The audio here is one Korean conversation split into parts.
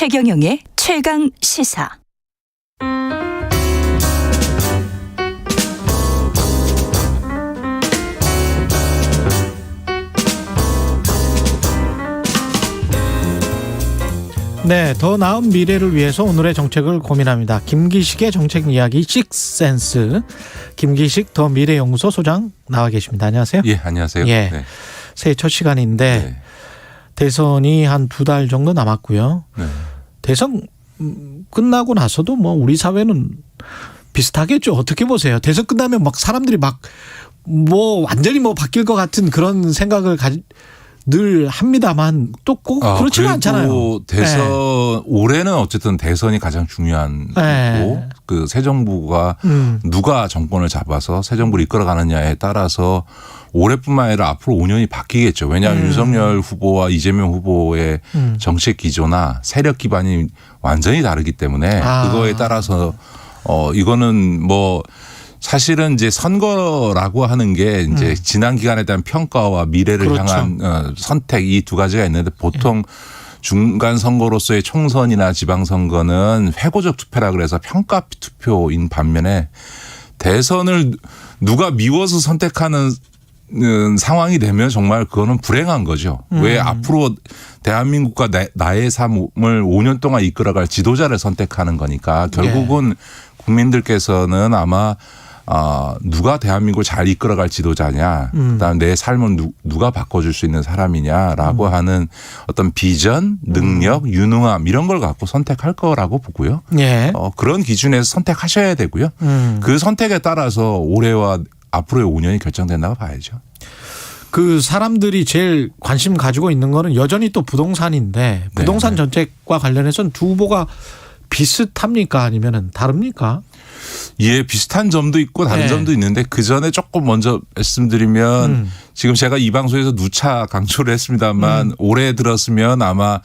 최경영의 최강 시사. 네, 더 나은 미래를 위해서 오늘의 정책을 고민합니다. 김기식의 정책 이야기 식센스. 김기식 더 미래연구소 소장 나와 계십니다. 안녕하세요. 예, 안녕하세요. 예, 네. 새해 첫 시간인데 네. 대선이 한 2달 정도 남았고요. 네. 대선 끝나고 나서도 뭐 우리 사회는 비슷하겠죠. 어떻게 보세요? 대선 끝나면 막 사람들이 막 뭐 완전히 뭐 바뀔 것 같은 그런 생각을 늘 합니다만 또 꼭 그렇지는 않잖아요. 대선 네. 올해는 어쨌든 대선이 가장 중요한 네. 거고 그 새 정부가 누가 정권을 잡아서 새 정부를 이끌어가느냐에 따라서 올해뿐만 아니라 앞으로 5년이 바뀌겠죠. 왜냐하면 윤석열 후보와 이재명 후보의 정책 기조나 세력 기반이 완전히 다르기 때문에 그거에 따라서 이거는 뭐 사실은 이제 선거라고 하는 게 이제 지난 기간에 대한 평가와 미래를 그렇죠. 향한 선택 이 두 가지가 있는데 보통 중간 선거로서의 총선이나 지방선거는 회고적 투표라 그래서 평가 투표인 반면에 대선을 누가 미워서 선택하는 상황이 되면 정말 그거는 불행한 거죠. 왜 앞으로 대한민국과 나의 삶을 5년 동안 이끌어갈 지도자를 선택하는 거니까 결국은 국민들께서는 아마 누가 대한민국을 잘 이끌어갈 지도자냐, 그다음 내 삶을 누가 바꿔줄 수 있는 사람이냐라고 하는 어떤 비전, 능력, 유능함 이런 걸 갖고 선택할 거라고 보고요. 예. 그런 기준에서 선택하셔야 되고요. 그 선택에 따라서 올해와 앞으로의 5년이 결정된다고 봐야죠. 그 사람들이 제일 관심 가지고 있는 거는 여전히 또 부동산인데 부동산 정책과 관련해서는 두 후보가 비슷합니까 아니면은 다릅니까? 예, 비슷한 점도 있고 다른 점도 있는데 그 전에 조금 먼저 말씀드리면 지금 제가 이 방송에서 누차 강조를 했습니다만 올해 들었으면 아마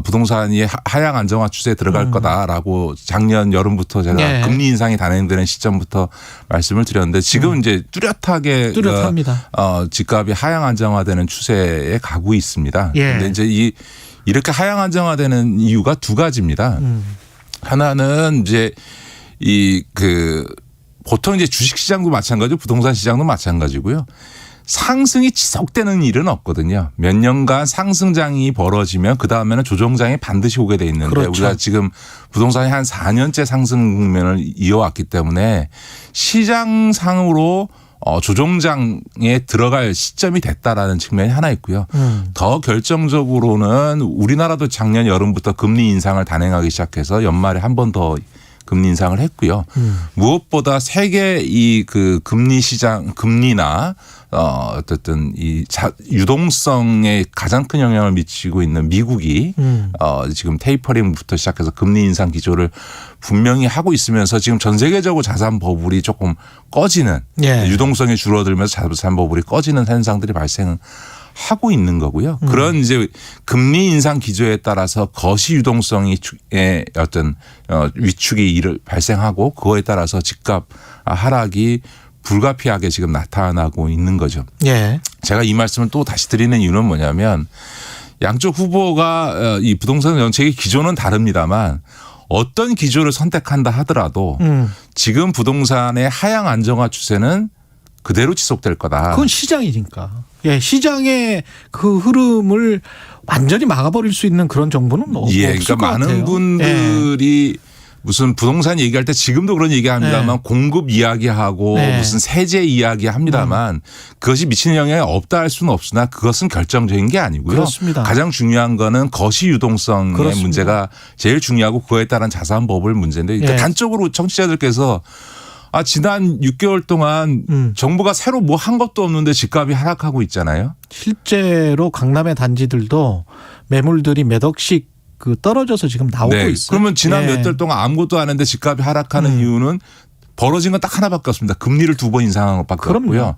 부동산이 하향 안정화 추세에 들어갈 거다라고 작년 여름부터 제가 금리 인상이 단행되는 시점부터 말씀을 드렸는데 지금 이제 뚜렷합니다. 집값이 하향 안정화되는 추세에 가고 있습니다. 그런데 이제 이렇게 하향 안정화되는 이유가 두 가지입니다. 하나는 이제 보통 이제 주식 시장도 마찬가지고 부동산 시장도 마찬가지고요. 상승이 지속되는 일은 없거든요. 몇 년간 상승장이 벌어지면 그 다음에는 조정장이 반드시 오게 돼 있는데 그렇죠. 우리가 지금 부동산이 한 4년째 상승 국면을 이어왔기 때문에 시장상으로 조정장에 들어갈 시점이 됐다라는 측면이 하나 있고요. 더 결정적으로는 우리나라도 작년 여름부터 금리 인상을 단행하기 시작해서 연말에 한 번 더 금리 인상을 했고요. 무엇보다 세계 그 금리 시장 금리나 어쨌든 유동성에 가장 큰 영향을 미치고 있는 미국이 지금 테이퍼링부터 시작해서 금리 인상 기조를 분명히 하고 있으면서 지금 전 세계적으로 자산 버블이 조금 꺼지는 유동성이 줄어들면서 자산 버블이 꺼지는 현상들이 발생하고 있는 거고요. 그런 이제 금리 인상 기조에 따라서 거시 유동성의 어떤 위축이 발생하고 그거에 따라서 집값 하락이 불가피하게 지금 나타나고 있는 거죠. 제가 이 말씀을 또 다시 드리는 이유는 뭐냐면 양쪽 후보가 이 부동산 정책의 기조는 다릅니다만 어떤 기조를 선택한다 하더라도 지금 부동산의 하향 안정화 추세는 그대로 지속될 거다. 그건 시장이니까. 시장의 그 흐름을 완전히 막아버릴 수 있는 그런 정보는 없을 그러니까 것 같아요. 많은 분들이 무슨 부동산 얘기할 때 지금도 그런 얘기합니다만 공급 이야기하고 무슨 세제 이야기합니다만 그것이 미치는 영향이 없다 할 수는 없으나 그것은 결정적인 게 아니고요. 그렇습니다. 가장 중요한 거는 거시 유동성의 문제가 제일 중요하고 그거에 따른 자산 버블 문제인데 그러니까 단적으로 청취자들께서 지난 6개월 동안 정부가 새로 뭐 한 것도 없는데 집값이 하락하고 있잖아요. 실제로 강남의 단지들도 매물들이 몇 억씩 떨어져서 지금 나오고 있어요. 그러면 지난 몇 달 동안 아무것도 안 했는데 집값이 하락하는 이유는 벌어진 건 딱 하나밖에 없습니다. 금리를 2번 인상한 것밖에 없고요.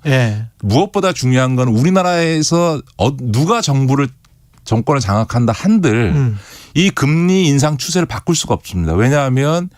무엇보다 중요한 건 우리나라에서 누가 정권을 장악한다 한들 이 금리 인상 추세를 바꿀 수가 없습니다. 왜냐하면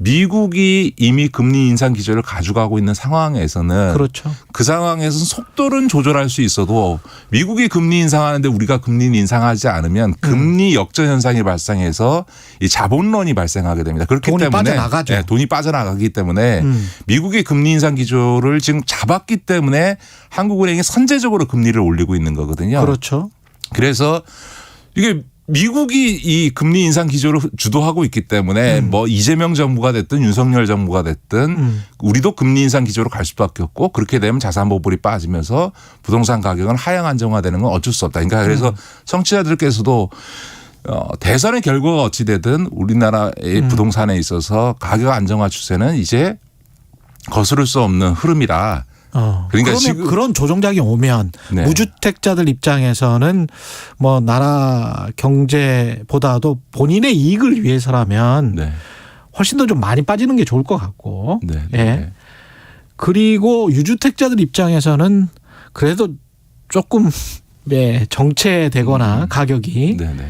미국이 이미 금리 인상 기조를 가져가고 있는 상황에서는 그렇죠. 그 상황에서는 속도는 조절할 수 있어도 미국이 금리 인상하는데 우리가 금리 인상하지 않으면 금리 역전 현상이 발생해서 이 자본론이 발생하게 됩니다. 그렇기 돈이 때문에 빠져나가죠. 네, 돈이 빠져나가기 때문에 미국의 금리 인상 기조를 지금 잡았기 때문에 한국은행이 선제적으로 금리를 올리고 있는 거거든요. 그렇죠. 그래서 이게 미국이 이 금리 인상 기조를 주도하고 있기 때문에 뭐 이재명 정부가 됐든 윤석열 정부가 됐든 우리도 금리 인상 기조로 갈 수밖에 없고 그렇게 되면 자산 보불이 빠지면서 부동산 가격은 하향 안정화되는 건 어쩔 수 없다. 그러니까 그래서 청취자들께서도 대선의 결과가 어찌 되든 우리나라의 부동산에 있어서 가격 안정화 추세는 이제 거스를 수 없는 흐름이라. 그러니까 지금 그런 조정작이 오면 네. 무주택자들 입장에서는 뭐 나라 경제보다도 본인의 이익을 위해서라면 네. 훨씬 더 좀 많이 빠지는 게 좋을 것 같고. 네. 예. 네. 그리고 유주택자들 입장에서는 그래도 조금 정체되거나 가격이 네. 네.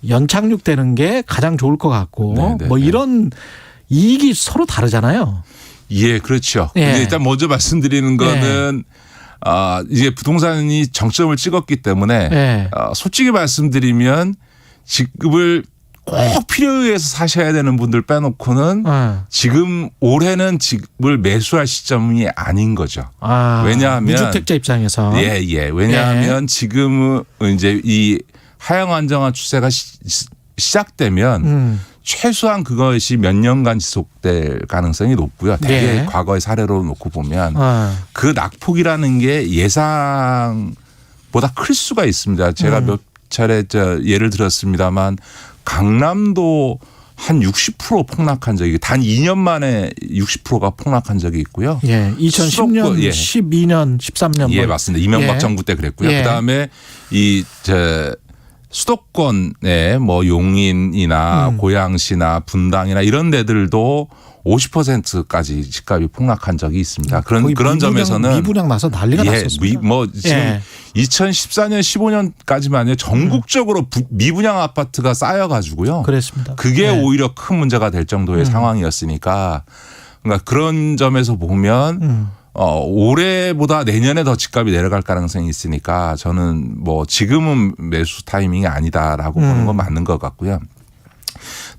연착륙되는 게 가장 좋을 것 같고 네, 네, 뭐 네. 이런 이익이 서로 다르잖아요. 예, 그렇죠. 예. 근데 일단 먼저 말씀드리는 거는 이제 부동산이 정점을 찍었기 때문에 예. 솔직히 말씀드리면 지급을 꼭 필요에 의해서 사셔야 되는 분들 빼놓고는 지금 올해는 집을 매수할 시점이 아닌 거죠. 왜냐하면 무주택자 입장에서 예. 왜냐하면 지금은 이제 이 하향 안정화 추세가 시작되면 최소한 그것이 몇 년간 지속될 가능성이 높고요. 대개 과거의 사례로 놓고 보면 그 낙폭이라는 게 예상보다 클 수가 있습니다. 제가 몇 차례 예를 들었습니다만 강남도 한 60% 폭락한 적이 단 2년 만에 60%가 폭락한 적이 있고요. 예, 2010년, 12년, 13년. 예, 맞습니다. 이명박 정부 때 그랬고요. 그다음에 수도권의 뭐 용인이나 고양시나 분당이나 이런 데들도 50%까지 집값이 폭락한 적이 있습니다. 그런 점에서는 미분양 나서 난리가 났었습니다. 지금 2014년 15년까지만요 전국적으로 미분양 아파트가 쌓여가지고요. 그랬습니다. 그게 오히려 큰 문제가 될 정도의 상황이었으니까 그러니까 그런 점에서 보면 올해보다 내년에 더 집값이 내려갈 가능성이 있으니까 저는 뭐 지금은 매수 타이밍이 아니다라고 보는 건 맞는 것 같고요.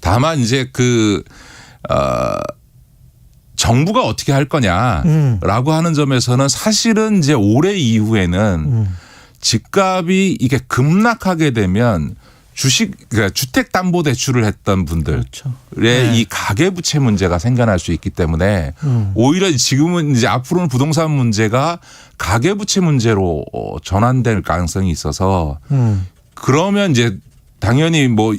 다만 이제 정부가 어떻게 할 거냐라고 하는 점에서는 사실은 이제 올해 이후에는 집값이 이게 급락하게 되면 그러니까 주택담보대출을 했던 분들의 이 가계부채 문제가 생겨날 수 있기 때문에 오히려 지금은 이제 앞으로는 부동산 문제가 가계부채 문제로 전환될 가능성이 있어서 그러면 이제 당연히 뭐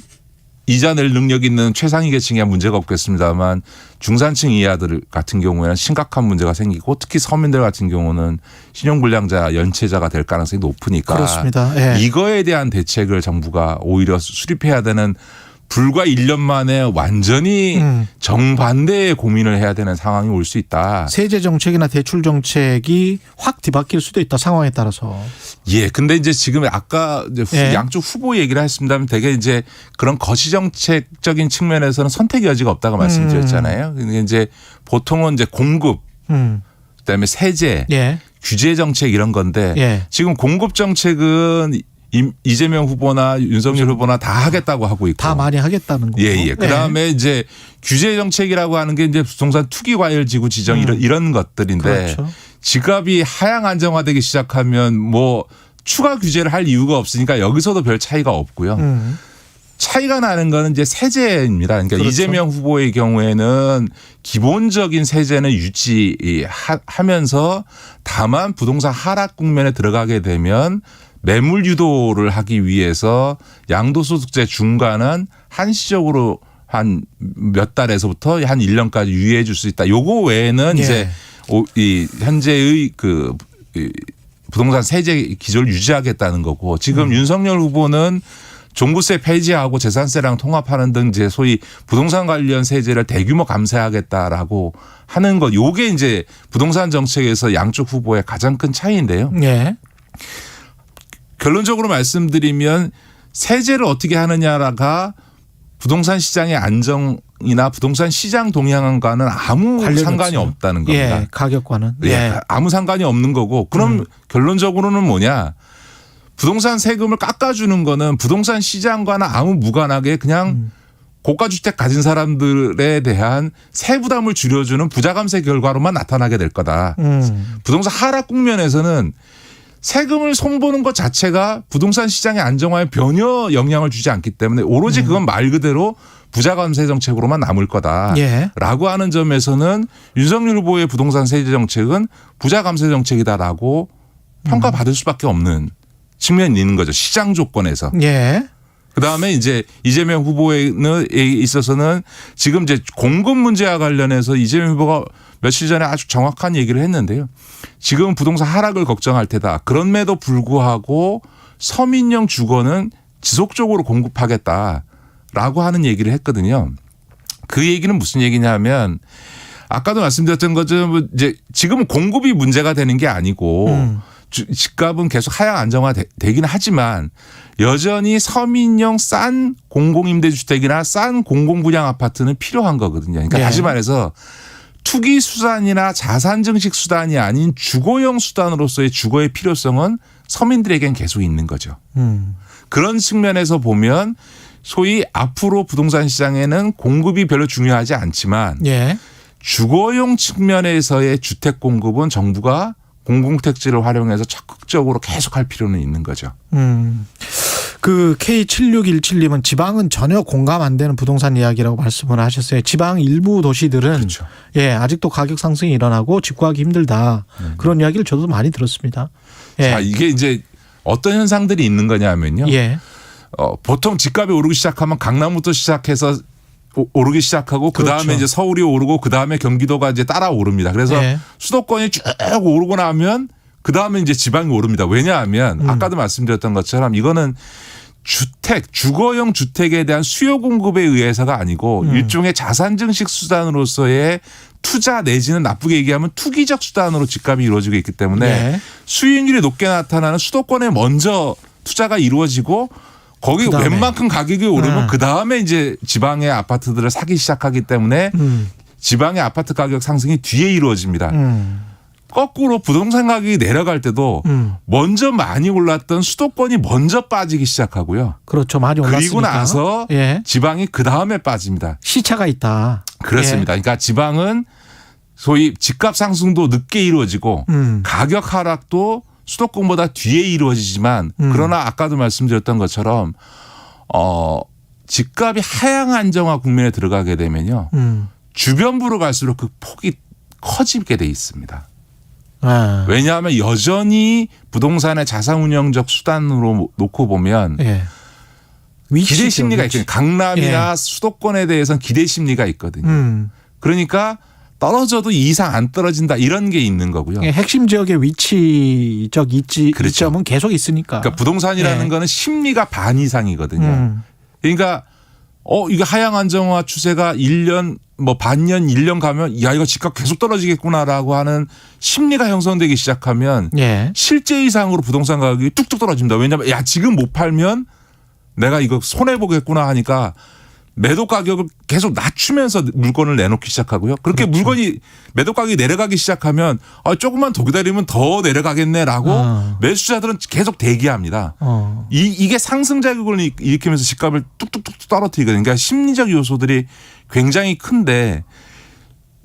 이자 낼 능력 있는 최상위 계층이야 문제가 없겠습니다만 중산층 이하들 같은 경우에는 심각한 문제가 생기고 특히 서민들 같은 경우는 신용불량자 연체자가 될 가능성이 높으니까 그렇습니다. 예. 이거에 대한 대책을 정부가 오히려 수립해야 되는 불과 1년 만에 완전히 정반대의 고민을 해야 되는 상황이 올 수 있다. 세제 정책이나 대출 정책이 확 뒤바뀔 수도 있다 상황에 따라서. 예. 근데 이제 지금 아까 이제 양쪽 후보 얘기를 했습니다만 되게 이제 그런 거시 정책적인 측면에서는 선택 여지가 없다고 말씀드렸잖아요. 근데 이제 보통은 이제 공급 그다음에 세제 규제 정책 이런 건데 지금 공급 정책은 이재명 후보나 윤석열 후보나 다 하겠다고 하고 있고. 다 많이 하겠다는 거고. 예. 그다음에 이제 규제 정책이라고 하는 게 이제 부동산 투기 과열 지구 지정 이런 것들인데 그렇죠. 집값이 하향 안정화되기 시작하면 뭐 추가 규제를 할 이유가 없으니까 여기서도 별 차이가 없고요. 차이가 나는 거는 이제 세제입니다. 그러니까 그렇죠. 이재명 후보의 경우에는 기본적인 세제는 유지하면서 다만 부동산 하락 국면에 들어가게 되면 매물 유도를 하기 위해서 양도소득세 중간은 한시적으로 한 몇 달에서부터 한 1년까지 유예해 줄 수 있다. 요거 외에는 이제 이 현재의 이 부동산 세제 기조를 유지하겠다는 거고 지금 윤석열 후보는 종부세 폐지하고 재산세랑 통합하는 등 이제 소위 부동산 관련 세제를 대규모 감세하겠다라고 하는 것. 요게 이제 부동산 정책에서 양쪽 후보의 가장 큰 차이인데요. 결론적으로 말씀드리면 세제를 어떻게 하느냐가 부동산 시장의 안정이나 부동산 시장 동향과는 아무 상관이 없어요. 없다는 겁니다. 예, 가격과는. 예, 아무 상관이 없는 거고 그럼 결론적으로는 뭐냐. 부동산 세금을 깎아주는 거는 부동산 시장과는 아무 무관하게 그냥 고가주택 가진 사람들에 대한 세부담을 줄여주는 부자 감세 결과로만 나타나게 될 거다. 부동산 하락 국면에서는 세금을 손보는 것 자체가 부동산 시장의 안정화에 전혀 영향을 주지 않기 때문에 오로지 그건 말 그대로 부자 감세 정책으로만 남을 거다라고 예. 하는 점에서는 윤석열 후보의 부동산 세제 정책은 부자 감세 정책이다라고 평가받을 수밖에 없는 측면이 있는 거죠. 시장 조건에서. 예. 그다음에 이제 이재명 후보에 있어서는 지금 이제 공급 문제와 관련해서 이재명 후보가 며칠 전에 아주 정확한 얘기를 했는데요. 지금 부동산 하락을 걱정할 테다. 그럼에도 불구하고 서민용 주거는 지속적으로 공급하겠다라고 하는 얘기를 했거든요. 그 얘기는 무슨 얘기냐면 아까도 말씀드렸던 것처럼 이제 지금은 공급이 문제가 되는 게 아니고 집값은 계속 하향 안정화되긴 하지만 여전히 서민용 싼 공공임대주택이나 싼 공공분양 아파트는 필요한 거거든요. 그러니까 네. 다시 말해서 투기 수단이나 자산 증식 수단이 아닌 주거용 수단으로서의 주거의 필요성은 서민들에겐 계속 있는 거죠. 그런 측면에서 보면 소위 앞으로 부동산 시장에는 공급이 별로 중요하지 않지만 예. 주거용 측면에서의 주택 공급은 정부가 공공택지를 활용해서 적극적으로 계속할 필요는 있는 거죠. 그 K7617님은 지방은 전혀 공감 안 되는 부동산 이야기라고 말씀을 하셨어요. 지방 일부 도시들은 그렇죠. 예, 아직도 가격 상승이 일어나고 집구하기 힘들다. 그런 이야기를 저도 많이 들었습니다. 예. 자, 이게 이제 어떤 현상들이 있는 거냐면요. 예. 보통 집값이 오르기 시작하면 강남부터 시작해서 오르기 시작하고 그 다음에 그렇죠. 이제 서울이 오르고 그 다음에 경기도가 이제 따라 오릅니다. 그래서 예. 수도권이 쭉 오르고 나면 그 다음에 이제 지방이 오릅니다. 왜냐하면 아까도 말씀드렸던 것처럼 이거는 주거용 주택에 대한 수요 공급에 의해서가 아니고 일종의 자산 증식 수단으로서의 투자 내지는 나쁘게 얘기하면 투기적 수단으로 집값이 이루어지고 있기 때문에 네. 수익률이 높게 나타나는 수도권에 먼저 투자가 이루어지고 거기 그다음에. 웬만큼 가격이 오르면 그다음에 이제 지방의 아파트들을 사기 시작하기 때문에 지방의 아파트 가격 상승이 뒤에 이루어집니다. 거꾸로 부동산 가격이 내려갈 때도 먼저 많이 올랐던 수도권이 먼저 빠지기 시작하고요. 그렇죠. 많이 올랐으니까. 그리고 나서 예. 지방이 그다음에 빠집니다. 시차가 있다. 그렇습니다. 그러니까 지방은 소위 집값 상승도 늦게 이루어지고 가격 하락도 수도권보다 뒤에 이루어지지만 그러나 아까도 말씀드렸던 것처럼 집값이 하향 안정화 국면에 들어가게 되면요. 주변부로 갈수록 그 폭이 커지게 돼 있습니다. 아. 왜냐하면 여전히 부동산의 자산 운영적 수단으로 놓고 보면 예. 기대 심리가 있거든요. 강남이나 예. 수도권에 대해서는 기대 심리가 있거든요. 그러니까 떨어져도 이 이상 안 떨어진다 이런 게 있는 거고요. 예, 핵심 지역의 위치적 그렇죠. 이점은 계속 있으니까. 그러니까 부동산이라는 예. 거는 심리가 반 이상이거든요. 그러니까 이게 하향 안정화 추세가 1년 뭐 반년 1년 가면 야 이거 집값 계속 떨어지겠구나라고 하는 심리가 형성되기 시작하면 예. 실제 이상으로 부동산 가격이 뚝뚝 떨어집니다. 왜냐하면 야 지금 못 팔면 내가 이거 손해 보겠구나 하니까 매도 가격을 계속 낮추면서 물건을 내놓기 시작하고요. 그렇게 그렇죠. 물건이 매도 가격이 내려가기 시작하면 조금만 더 기다리면 더 내려가겠네라고 매수자들은 계속 대기합니다. 이게 상승 자극을 일으키면서 집값을 뚝뚝뚝 떨어뜨리거든요. 그러니까 심리적 요소들이 굉장히 큰데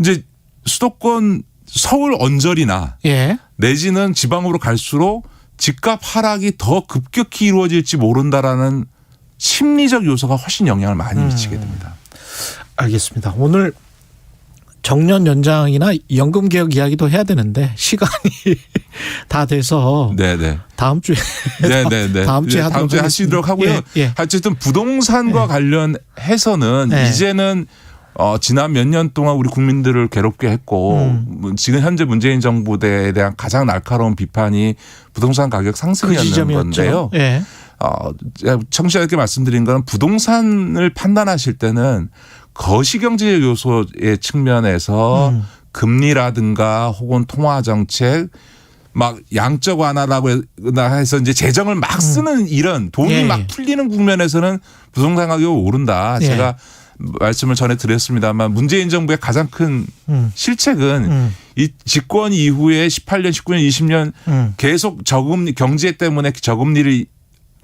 이제 수도권 서울 언저리나 예. 내지는 지방으로 갈수록 집값 하락이 더 급격히 이루어질지 모른다라는 심리적 요소가 훨씬 영향을 많이 미치게 됩니다. 알겠습니다. 오늘 정년 연장이나 연금 개혁 이야기도 해야 되는데 시간이 다 돼서 네네. 다음 주에 네네네. 다음 주에 다음 주에 하시도록 하고요. 예, 예. 어쨌든 부동산과 관련해서는 네. 이제는 지난 몇 년 동안 우리 국민들을 괴롭게 했고 지금 현재 문재인 정부에 대한 가장 날카로운 비판이 부동산 가격 그 상승이었는 지점이었죠. 건데요. 예. 청취자들께 말씀드린 건 부동산을 판단하실 때는 거시경제적 요소의 측면에서 금리라든가 혹은 통화정책 막 양적 완화라고 해서 이제 재정을 막 쓰는 이런 돈이 예. 막 풀리는 국면에서는 부동산 가격이 오른다. 예. 제가 말씀을 전해 드렸습니다만 문재인 정부의 가장 큰 실책은 이 집권 이후에 18년, 19년, 20년 계속 저금리 경제 때문에 저금리를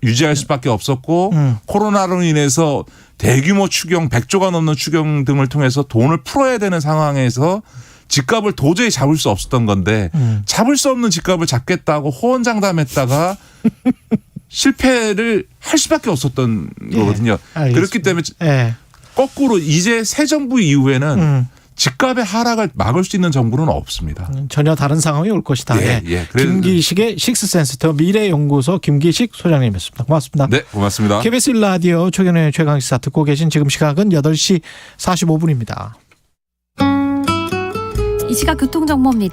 유지할 수밖에 없었고 코로나로 인해서 대규모 추경 100조가 넘는 추경 등을 통해서 돈을 풀어야 되는 상황에서 집값을 도저히 잡을 수 없었던 건데 잡을 수 없는 집값을 잡겠다고 호언장담했다가 실패를 할 수밖에 없었던 거거든요. 알겠습니다. 그렇기 때문에 예. 거꾸로 이제 새 정부 이후에는 집값의 하락을 막을 수 있는 정부는 없습니다. 전혀 다른 상황이 올 것이다. 예, 예. 그래서- 김기식의 식스센스터 미래연구소 김기식 소장님이었습니다. 고맙습니다. 네, 고맙습니다. KBS 1라디오 최경영의 최강시사 듣고 계신 지금 시각은 8시 45분입니다. 이 시각 교통정보입니다.